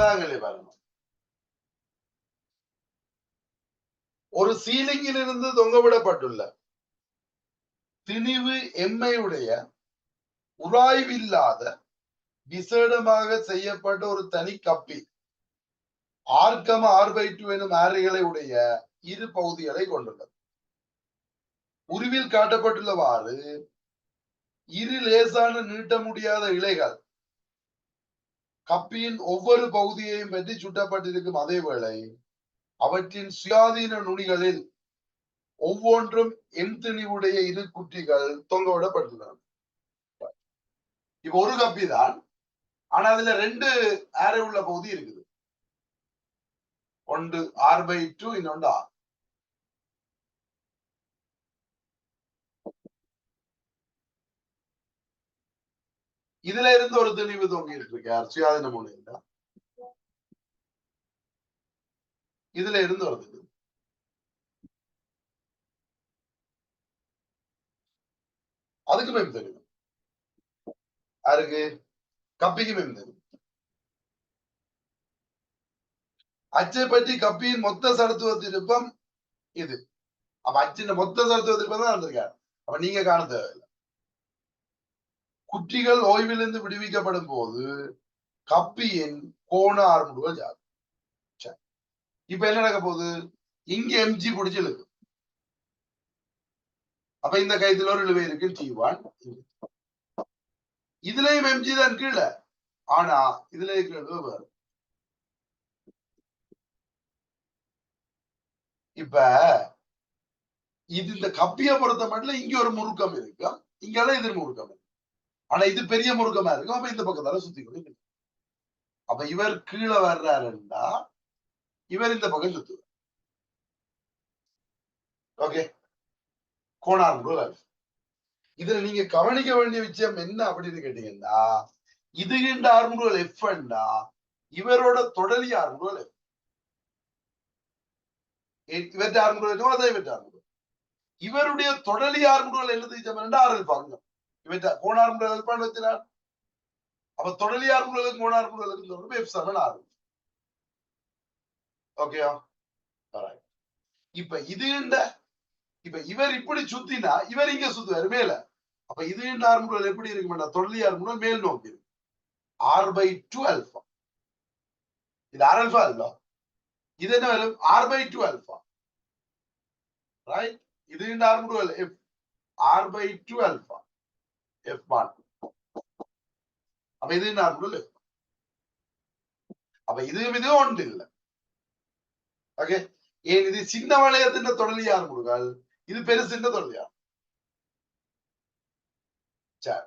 நாங்களே வரணும். ஒரு சீலிங்கில் இருந்து தொங்கவிடப்பட்டுள்ள திணிவு எம்மையுடைய உராய்வில்லாத விசேடமாக செய்யப்பட்ட ஒரு தனி கப்பி ஆர்கம ஆர்பைட்டு எனும் ஆரைகளை உடைய இரு பகுதிகளை கொண்டுள்ளது. உருவில் காட்டப்பட்டுள்ளவாறு இரு லேசான நீட்ட முடியாத இலைகள் கப்பியின் ஒவ்வொரு பகுதியையும் பற்றி சுட்டப்பட்டிருக்கும் அதே வேளை அவற்றின் சுயாதீன நுனிகளில் ஒவ்வொன்றும் எண்திணிவுடைய இரு குட்டிகள் தொங்கவிடப்பட்டுள்ளன. இப்ப ஒரு கப்பி தான், ஆனா அதுல ரெண்டு ஆரை உள்ள பகுதி இருக்குது. ஒன்று R/2, இன்னொன்று R. இதுல இருந்து ஒரு திணிவு தொங்கிட்டு இருக்கார் சுயாதீன முனையில. இதுல இருந்து ஒரு திணிவு. அதுக்கு மேம் தெரியும், யாருக்கு? கப்பிக்கு மேம் தெரியும். அச்சை பற்றி கப்பியின் மொத்த சடத்துவ திருப்பம் இது. அப்ப அச்சின் மொத்த சடத்துவ திருப்பம் தான் வந்திருக்காரு. அப்ப நீங்க காண தேவையில்லை. குட்டிகள் ஓய்விலிருந்து விடுவிக்கப்படும் போது கப்பியின் கோண ஆர்முடுகள் ஜாதி. இப்ப என்ன நடக்க போகுது? இங்க எம்ஜி பிடிச்சு இழுக்கு. அப்ப இந்த கைத்துல ஒரு இழுவை இருக்கு T1. இதுலயும் எம்ஜி தான் கீழே, ஆனா இதுல இருக்கிற இழுவை வேறு. இப்ப இது இந்த கப்பிய பொறுத்த மட்டும் இங்க ஒரு முறுக்கம் இருக்கு, இங்கெல்லாம் இது முறுக்கம் இருக்கு. ஆனா இது பெரிய முறுக்கமா இருக்கும். அப்ப இந்த பக்கத்தால சுத்தி கொண்டு, அப்ப இவர் கீழே வர்றாருன்னா இவர் இந்த பக்கம் சுத்துவார். ஓகே, கோணார். இதுல நீங்க கவனிக்க வேண்டிய விஷயம் என்ன அப்படின்னு கேட்டீங்கன்னா, இதுகின்ற ஆர்முடுகள் எஃப்னா இவரோட தொடலி ஆர்முடுகள் எஃப். இவற்றை ஆர்முடுகள் அதை இவற்றை ஆர்முடுகள். இவருடைய தொடலி ஆர்முடுகள் எழுதி ஆறல் பாருங்க. இவற்றை கோணார்முடுகள் எல்பான் வச்சினார். அப்ப தொடலி ஆர்முடுகளுக்கு கோணார்முடுகளுக்கு எஃப் ஆறு. ஓகேயா? இப்ப இதுகின்ற இப்ப இவர் இப்படி சுத்தினா இவர் இங்க சுத்துவாரு மேல. அப்ப இதுகின்ற ஆர்முடுகள் எப்படி இருக்கு? தொடலி ஆர்முடுகள் மேல் நோக்கி இருக்கு. R/2 alpha. இது R alpha இல்ல, இது என்ன வரும்? R/2 alpha. ரைட்? இது இந்த ஆர்முடுகள் F. R/2 alpha. F1. அப்ப இது இந்த ஆர்முடுகள் F. அப்ப இது ஒன்று இல்ல. ஓகே, ஏன் இது சின்ன வளையத்தின் தொடலி ஆர்முடுகள், இது பெருசின் தொடலியா. சரி,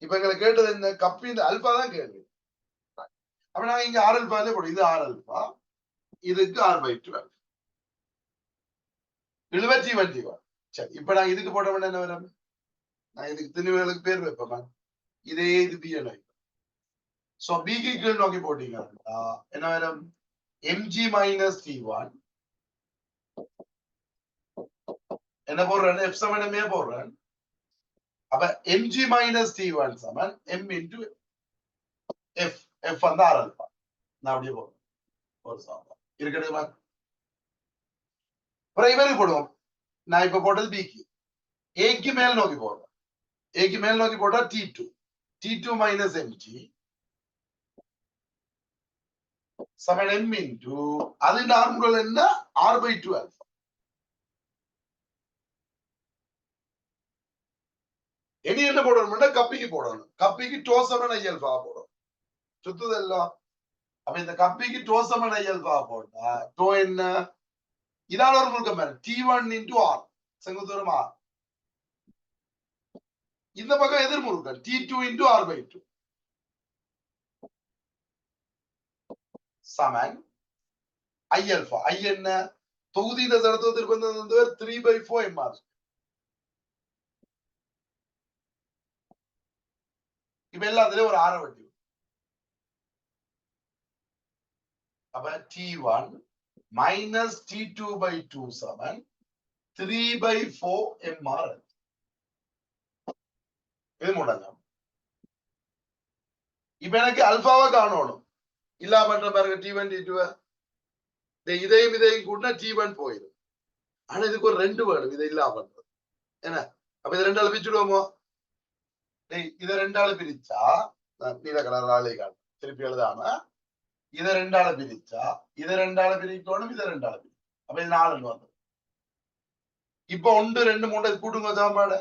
இப்ப எங்களை கேட்டது இந்த கப்பின் அல்பா தான் கேள்வி. அப்ப நாங்க இங்க R alpha போடும். இது R alpha, இதுக்கு R/2 alpha. இழுவச்சி வஞ்சிவா. சரி, இப்ப நான் இதுக்கு போட்ட என்ன வரும்? நான் இதுக்கு திணிவுகளுக்கு பேர் வைப்பேன். இதே இது பி என்ன? சோ பிக்கு கீழ் நோக்கி போட்டீங்கன்னா என்ன வரும்? mg minus T1 என்ன போடுறேன்? F சமன் m போடுறேன். அப்ப mg minus T1 சமன் m into f. f வந்து R alpha. நான் அப்படியே போடுறேன். ஒரு சாதம் இருக்கட்டுமா? அப்புறம் இவருக்கு போடுவோம். நான் இப்ப போட்டது பிக்கு. ஏக்கு மேல் நோக்கி போடுறேன். ஏக்கு மேல் நோக்கி போட்டா T2 minus mg சமன் m into அதின் ஆர்முடுகள் என்ன? R/2 alpha. இனி என்ன போடணும்னா கப்பிக்கு போடணும். கப்பிக்கு டோசமன் ஐ alpha போடணும். சுத்துதெல்லாம். அப்ப இந்த கப்பிக்கு டோசமன் ஐ alpha போட்டா டோ என்ன? இதால ஒரு முழுக்கம் பாரு. T1 into R. செங்குத்தூரம் R. இந்த பக்கம் எதிர் முழுக்கம் T2 into R/2 சமன் ஐ alpha. ஐ என்ன? தொகுதியில சடத்துவத்திற்கு வந்து 3/4 mr. இப்ப எல்லாத்துலயும் ஒரு ஆர வட்டி. அப்ப T1 minus T2/2 சமன் 3/4 mr. இது முடங்க. இப்ப எனக்கு அல்பாவை காணணும். இல்லா பண்ற பாருங்க T1 T2 இதையும் கூட்டினா T1 போயிடும். ஆனா இதுக்கு ஒரு 2 வேணும் இதை இல்லா பண்றது என்ன. அப்ப இது 2ஆல பிரிச்சுடுவோமோ. இதை 2ஆல பிரிச்சா நீல கலர் ஆளை காணும் திருப்பி எழுதாம இதை 2ஆல பிரிச்சா இதை 2ஆல பிரிக்கணும் இதை 2ஆல பிரிக்கணும். அப்ப இது 4 வந்து இப்ப 1 2 3 கூட்டுங்க சாப்பாடு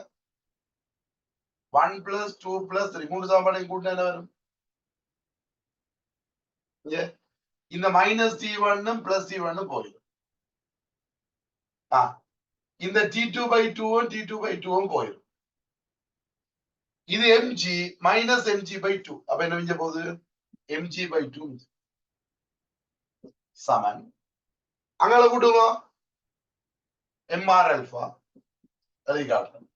1 + 2 + 3 3 சாப்பாடையும் கூட்டினா என்ன வரும். இந்த -T1 +T1 போயிடும். இந்த T2/2 T2/2 போயிடும். இது mg -mg/2 அப்ப என்ன மிஞ்ச போகுது mg/2 சமன் அங்கால கூட்டுங்க mr∝ அதை காட்டுறேன்.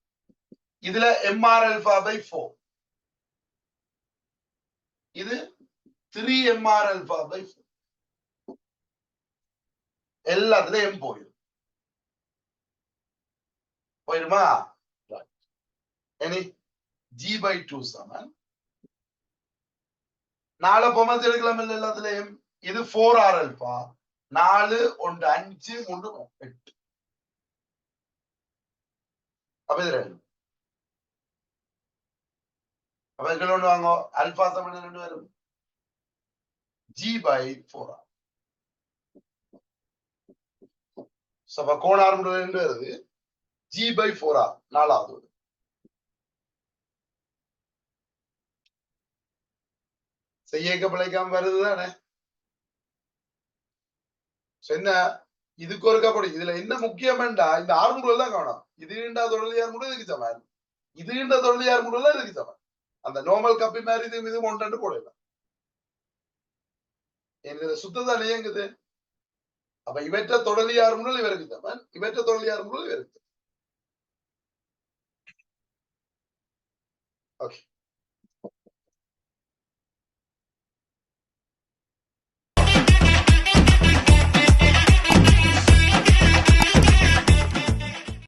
இதுல mr∝/4 இது 3mr∝/4 எல்லாத்துலயும் m போயிடுமா. இனி g/2 சமன் 4 பொம்மத்து எடுக்கலாம் இல்ல எல்லாத்துலயும். இது 4r∝, 4 1 5 3 8 அப்ப இது 2 அப்ப இதுல ஒண்ணு வாங்க அல்பா சமன் 2 வரும் g/4r. அப்ப கோணார் 2 வருது g/4r 4வது. செய்யக்க பிழைக்காம வருதுதானே. என்ன இதுக்கு ஒரு கபடி இதுல என்ன முக்கியம்டா இந்த 600 தான் காணும். இதுண்டா தொடர்லியார் முறை இதுக்கு சமன் இதுண்ட தொடர்லியார் முறை இதுக்கு சமன். அந்த நார்மல் கப்பி மாதிரி இது ஒன்று போடலாம். எனக்கு சுத்ததான் இயங்குது. அப்ப இவற்ற தொடர்லியார் முறை இவருக்கு சமன் இவற்ற தொடர்லியார் முறை இவருக்கு. ஓகே